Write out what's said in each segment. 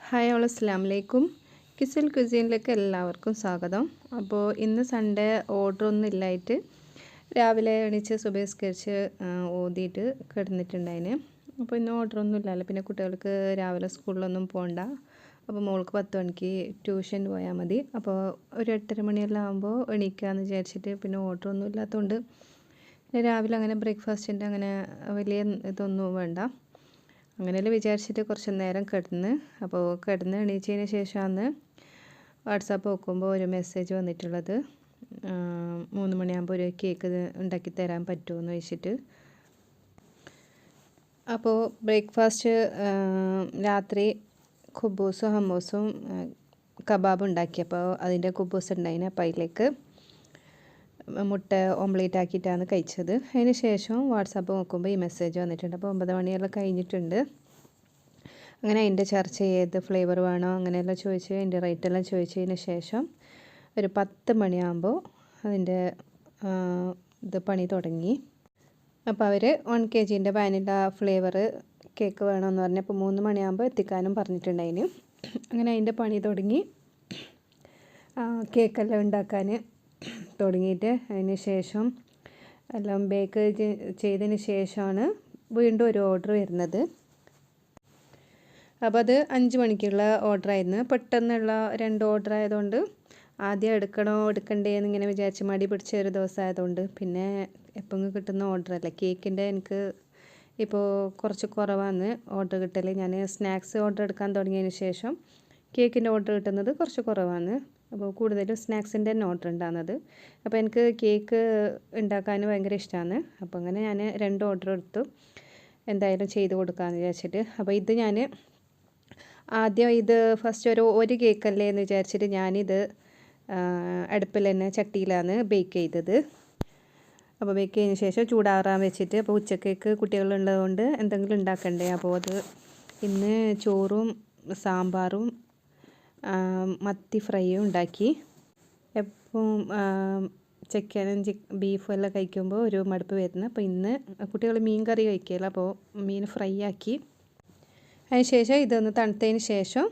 Hi all അസ്സലാമലൈക്കും. കിസിൽ ക്വിസീനിലേക്ക് എല്ലാവർക്കും സ്വാഗതം. അപ്പോൾ ഇന്ന് സൺഡേ ഓർഡറൊന്നും ഇല്ലായിട്ട് രാവിലെ എണീച്ച് സുബഹിസ്കരിച്ച് ഓതിയിട്ട് കിടന്നിട്ടുണ്ടായിന്. അപ്പോൾ ഇന്ന് ഓർഡറൊന്നും ഇല്ലല്ലോ, പിന്നെ കുട്ടികൾക്ക് രാവിലെ സ്കൂളിലൊന്നും പോകണ്ട. അപ്പോൾ മോൾക്ക് 10 മണിക്ക് ട്യൂഷൻ പോയാൽ മതി. അപ്പോൾ ഒരു 8:30 മണിയെല്ലാം ആകുമ്പോൾ എണീക്കാമെന്ന് വിചാരിച്ചിട്ട്, പിന്നെ ഓർഡറൊന്നും ഇല്ലാത്തതുകൊണ്ട് രാവിലെ അങ്ങനെ ബ്രേക്ക്ഫാസ്റ്റിൻ്റെ അങ്ങനെ വലിയ ഇതൊന്നും വേണ്ട, അങ്ങനെയല്ലേ വിചാരിച്ചിട്ട് കുറച്ച് നേരം കിടന്ന്. അപ്പോൾ കിടന്ന് എണീച്ചതിന് ശേഷമാണ് വാട്സാപ്പ് നോക്കുമ്പോൾ ഒരു മെസ്സേജ് വന്നിട്ടുള്ളത്. 3 മണിയാകുമ്പോൾ ഒരു കേക്ക് ഉണ്ടാക്കി തരാൻ പറ്റുമോ ചോദിച്ചിട്ട്. അപ്പോൾ ബ്രേക്ക്ഫാസ്റ്റ് രാത്രി ഖുബൂസും ഹമ്മൂസും കബാബും ഉണ്ടാക്കിയപ്പോൾ അതിൻ്റെ ഖുബൂസ് ഉണ്ടായിന്. അപ്പോൾ അതിലേക്ക് മുട്ട ഓംലേറ്റ് ആക്കിയിട്ടാണ് കഴിച്ചത്. അതിന് ശേഷം വാട്സാപ്പ് നോക്കുമ്പോൾ ഈ മെസ്സേജ് വന്നിട്ടുണ്ട്. അപ്പോൾ 9 മണിയെല്ലാം കഴിഞ്ഞിട്ടുണ്ട്. അങ്ങനെ അതിൻ്റെ ചർച്ച ചെയ്ത് ഫ്ലേവർ വേണോ അങ്ങനെയെല്ലാം ചോദിച്ച് അതിൻ്റെ റേറ്റെല്ലാം ചോദിച്ചതിന് ശേഷം ഒരു 10 മണിയാകുമ്പോൾ അതിൻ്റെ ഇത് പണി തുടങ്ങി. അപ്പോൾ അവർ 1 kg വാനില ഫ്ലേവർ കേക്ക് വേണമെന്ന് പറഞ്ഞപ്പോൾ 3 മണിയാകുമ്പോൾ എത്തിക്കാനും പറഞ്ഞിട്ടുണ്ടായിന്. അങ്ങനെ അതിൻ്റെ പണി തുടങ്ങി, കേക്കെല്ലാം ഉണ്ടാക്കാൻ തുടങ്ങിയിട്ട് അതിന് ശേഷം എല്ലാം ബേക്ക് ചെയ്തതിന് ശേഷമാണ് വീണ്ടും ഒരു ഓർഡർ വരുന്നത്. അപ്പോൾ അത് 5 മണിക്കുള്ള ഓർഡറായിരുന്നു. പെട്ടെന്നുള്ള 2 ഓർഡർ ആയതുകൊണ്ട് ആദ്യം എടുക്കണ്ടേ എന്നിങ്ങനെ വിചാരിച്ച് മടി പിടിച്ച ഒരു ദിവസമായതുകൊണ്ട്, പിന്നെ എപ്പോഴും കിട്ടുന്ന ഓർഡറല്ല. കേക്കിൻ്റെ എനിക്ക് ഇപ്പോൾ കുറച്ച് കുറവാണ് ഓർഡർ കിട്ടൽ. ഞാൻ സ്നാക്സ് ഓർഡർ എടുക്കാൻ തുടങ്ങിയതിന് ശേഷം കേക്കിൻ്റെ ഓർഡർ കിട്ടുന്നത് കുറച്ച് കുറവാണ്. അപ്പോൾ കൂടുതലും സ്നാക്സിൻ്റെ തന്നെ ഓർഡർ ഉണ്ടാകുന്നത്. അപ്പോൾ എനിക്ക് കേക്ക് ഉണ്ടാക്കാൻ ഭയങ്കര ഇഷ്ടമാണ്. അപ്പോൾ അങ്ങനെ ഞാൻ 2 ഓർഡർ എടുത്തു, എന്തായാലും ചെയ്ത് കൊടുക്കാമെന്ന് വിചാരിച്ചിട്ട്. അപ്പോൾ ഇത് ഞാൻ ആദ്യം ഫസ്റ്റ് ഒരു കേക്കല്ലേ എന്ന് വിചാരിച്ചിട്ട് ഞാനിത് അടുപ്പിൽ തന്നെ ചട്ടിയിലാണ് ബേക്ക് ചെയ്തത്. അപ്പോൾ ബേക്ക് ചെയ്തതിന് ശേഷം ചൂടാറാൻ വെച്ചിട്ട്, അപ്പോൾ ഉച്ചക്കേക്ക് കുട്ടികളുള്ളതുകൊണ്ട് എന്തെങ്കിലും ഉണ്ടാക്കണ്ടേ. അപ്പോൾ അത് ഇന്ന് ചോറും സാമ്പാറും മത്തി ഫ്രൈയും ഉണ്ടാക്കി. എപ്പം ചിക്കനും ബീഫും എല്ലാം കഴിക്കുമ്പോൾ ഒരു മടുപ്പ് വരുന്നത്. അപ്പോൾ ഇന്ന് കുട്ടികൾ മീൻ കറി കഴിക്കില്ല, അപ്പോൾ മീൻ ഫ്രൈ ആക്കി. അതിന് ശേഷം ഇതൊന്ന് തണുത്തതിന് ശേഷം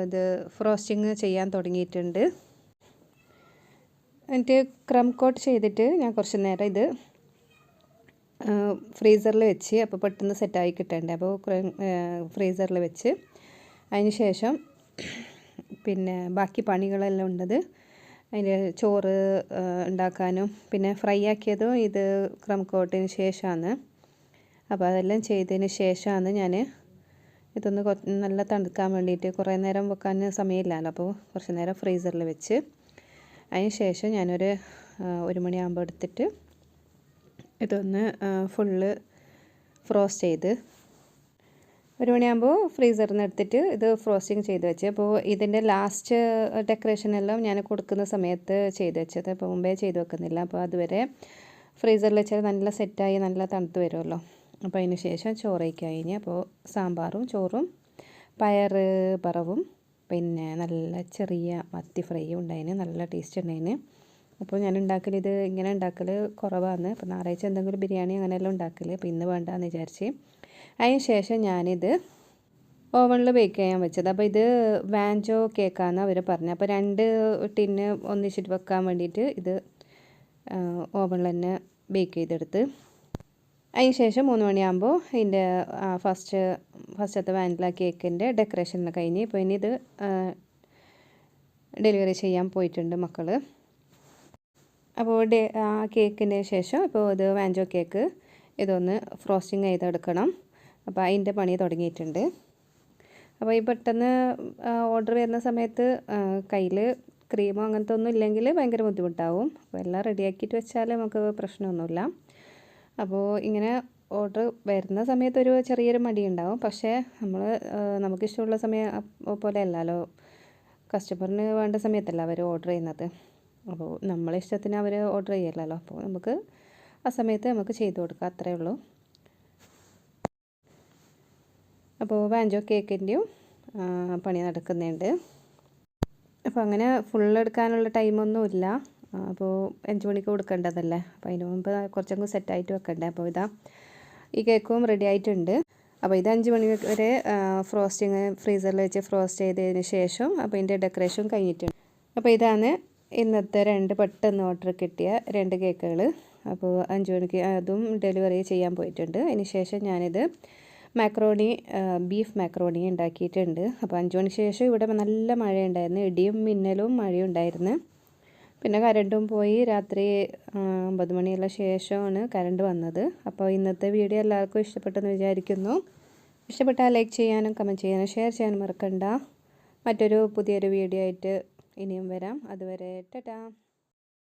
ഇത് ഫ്രോസ്റ്റിങ് ചെയ്യാൻ തുടങ്ങിയിട്ടുണ്ട്. എന്നിട്ട് ക്രം കോട്ട് ചെയ്തിട്ട് ഞാൻ കുറച്ച് നേരം ഇത് ഫ്രീസറിൽ വെച്ച്, അപ്പോൾ പെട്ടെന്ന് സെറ്റായി കിട്ടണ്ടേ. അപ്പോൾ ഫ്രീസറിൽ വെച്ച് അതിന് ശേഷം പിന്നെ ബാക്കി പണികളെല്ലാം ഉണ്ടത്. അതിൻ്റെ ചോറ് ഉണ്ടാക്കാനും പിന്നെ ഫ്രൈ ആക്കിയതും ഇത് ക്രം കോട്ടിന് ശേഷമാണ്. അപ്പോൾ അതെല്ലാം ചെയ്തതിന് ശേഷമാണ് ഞാൻ ഇതൊന്ന് നല്ല തണുക്കാൻ വേണ്ടിയിട്ട്, കുറേ നേരം വെക്കാൻ സമയമില്ലല്ലോ, അപ്പോൾ കുറച്ച് നേരം ഫ്രീസറിൽ വെച്ച് അതിന് ശേഷം ഞാനൊരു 1 മണിയാകുമ്പോൾ എടുത്തിട്ട് ഇതൊന്ന് ഫുള്ള് ഫ്രോസ്റ്റ് ചെയ്ത് 1 മണിയാകുമ്പോൾ ഫ്രീസറിൽ നിന്ന് എടുത്തിട്ട് ഇത് ഫ്രോസ്റ്റിങ് ചെയ്ത് വെച്ച്. അപ്പോൾ ഇതിൻ്റെ ലാസ്റ്റ് ഡെക്കറേഷനെല്ലാം ഞാൻ കൊടുക്കുന്ന സമയത്ത് ചെയ്ത് വെച്ചത്, അപ്പോൾ മുമ്പേ ചെയ്ത് വെക്കുന്നില്ല. അപ്പോൾ അതുവരെ ഫ്രീസറിൽ വെച്ചാൽ നല്ല സെറ്റായി നല്ല തണുത്ത് വരുമല്ലോ. അപ്പോൾ അതിന് ശേഷം ചോറയ്ക്ക് കഴിഞ്ഞ്, അപ്പോൾ സാമ്പാറും ചോറും പയർ വറവും പിന്നെ നല്ല ചെറിയ മത്തി ഫ്രൈയും ഉണ്ടായിന്, നല്ല ടേസ്റ്റ് ഉണ്ടായിന്. അപ്പോൾ ഞാൻ ഇത് ഇങ്ങനെ ഉണ്ടാക്കൽ കുറവാണ്. അപ്പോൾ ഞായറാഴ്ച എന്തെങ്കിലും ബിരിയാണി അങ്ങനെയെല്ലാം ഉണ്ടാക്കൽ, അപ്പോൾ ഇന്ന് വേണ്ടാന്ന് വിചാരിച്ച്. അതിന് ശേഷം ഞാനിത് ഓവനിൽ ബേക്ക് ചെയ്യാൻ വെച്ചത്. അപ്പോൾ ഇത് വാഞ്ചോ കേക്കാണ് അവർ പറഞ്ഞത്. അപ്പോൾ 2 ടിന്ന് ഒന്നിച്ചിട്ട് വെക്കാൻ വേണ്ടിയിട്ട് ഇത് ഓവനിൽ തന്നെ ബേക്ക് ചെയ്തെടുത്ത്. അതിന് ശേഷം 3 മണിയാകുമ്പോൾ ഇതിൻ്റെ ഫസ്റ്റത്തെ വാനില കേക്കിൻ്റെ ഡെക്കറേഷനിൽ കഴിഞ്ഞ്. ഇപ്പോൾ ഇനി ഇത് ഡെലിവറി ചെയ്യാൻ പോയിട്ടുണ്ട് മക്കൾ. അപ്പോൾ ആ കേക്കിന് ശേഷം ഇപ്പോൾ ഇത് വാഞ്ചോ കേക്ക് ഇതൊന്ന് ഫ്രോസ്റ്റിങ് ചെയ്തെടുക്കണം. അപ്പോൾ അതിൻ്റെ പണി തുടങ്ങിയിട്ടുണ്ട്. അപ്പോൾ ഈ പെട്ടെന്ന് ഓർഡർ വരുന്ന സമയത്ത് കയ്യിൽ ക്രീമോ അങ്ങനത്തെ ഒന്നും ഇല്ലെങ്കിൽ ഭയങ്കര ബുദ്ധിമുട്ടാവും. അപ്പോൾ എല്ലാം റെഡിയാക്കിയിട്ട് വെച്ചാൽ നമുക്ക് പ്രശ്നമൊന്നുമില്ല. അപ്പോൾ ഇങ്ങനെ ഓർഡർ വരുന്ന സമയത്ത് ഒരു ചെറിയൊരു മടി ഉണ്ടാവും. പക്ഷേ നമുക്കിഷ്ടമുള്ള സമയം പോലെ അല്ലല്ലോ, കസ്റ്റമറിന് വേണ്ട സമയത്തല്ല അവർ ഓർഡർ ചെയ്യുന്നത്. അപ്പോൾ നമ്മളെ ഇഷ്ടത്തിന് അവർ ഓർഡർ ചെയ്യലല്ലോ, അപ്പോൾ നമുക്ക് ആ സമയത്ത് നമുക്ക് ചെയ്ത് കൊടുക്കാം, അത്രയേ ഉള്ളൂ. അപ്പോൾ വാഞ്ചോ കേക്കിൻ്റെയും പണി നടക്കുന്നുണ്ട്. അപ്പോൾ അങ്ങനെ ഫുള്ളെടുക്കാനുള്ള ടൈമൊന്നുമില്ല. അപ്പോൾ 5 മണിക്ക് കൊടുക്കേണ്ടതല്ലേ, അപ്പോൾ അതിന് മുമ്പ് കുറച്ചങ്ങ് സെറ്റായിട്ട് വെക്കണ്ടേ. അപ്പോൾ ഈ കേക്കും റെഡി ആയിട്ടുണ്ട്. അപ്പോൾ ഇത് 5 മണി വരെ ഫ്രോസ്റ്റിങ് ഫ്രീസറിൽ വെച്ച് ഫ്രോസ്റ്റ് ചെയ്തതിന് ശേഷം അപ്പോൾ ഇതിൻ്റെ ഡെക്കറേഷൻ കഴിഞ്ഞിട്ടുണ്ട്. അപ്പോൾ ഇതാണ് ഇന്നത്തെ 2 പെട്ടെന്ന് ഓർഡർ കിട്ടിയ 2 കേക്കുകൾ. അപ്പോൾ 5 മണിക്ക് അതും ഡെലിവറി ചെയ്യാൻ പോയിട്ടുണ്ട്. അതിന് ശേഷം ഞാനിത് ബീഫ് മാക്രോണി ഉണ്ടാക്കിയിട്ടുണ്ട്. അപ്പോൾ 5 മണിക്ക് ശേഷം ഇവിടെ നല്ല മഴയുണ്ടായിരുന്നു, ഇടിയും മിന്നലും മഴയും ഉണ്ടായിരുന്നു. പിന്നെ കറണ്ടും പോയി. രാത്രി 9 മണിയുള്ള ശേഷമാണ് കറണ്ട് വന്നത്. അപ്പോൾ ഇന്നത്തെ വീഡിയോ എല്ലാവർക്കും ഇഷ്ടപ്പെട്ടെന്ന് വിചാരിക്കുന്നു. ഇഷ്ടപ്പെട്ടാൽ ലൈക്ക് ചെയ്യാനും കമൻറ്റ് ചെയ്യാനും ഷെയർ ചെയ്യാനും മറക്കണ്ട. പുതിയൊരു വീഡിയോ ആയിട്ട് ഇനിയും വരാം. അതുവരെ ടാറ്റാ.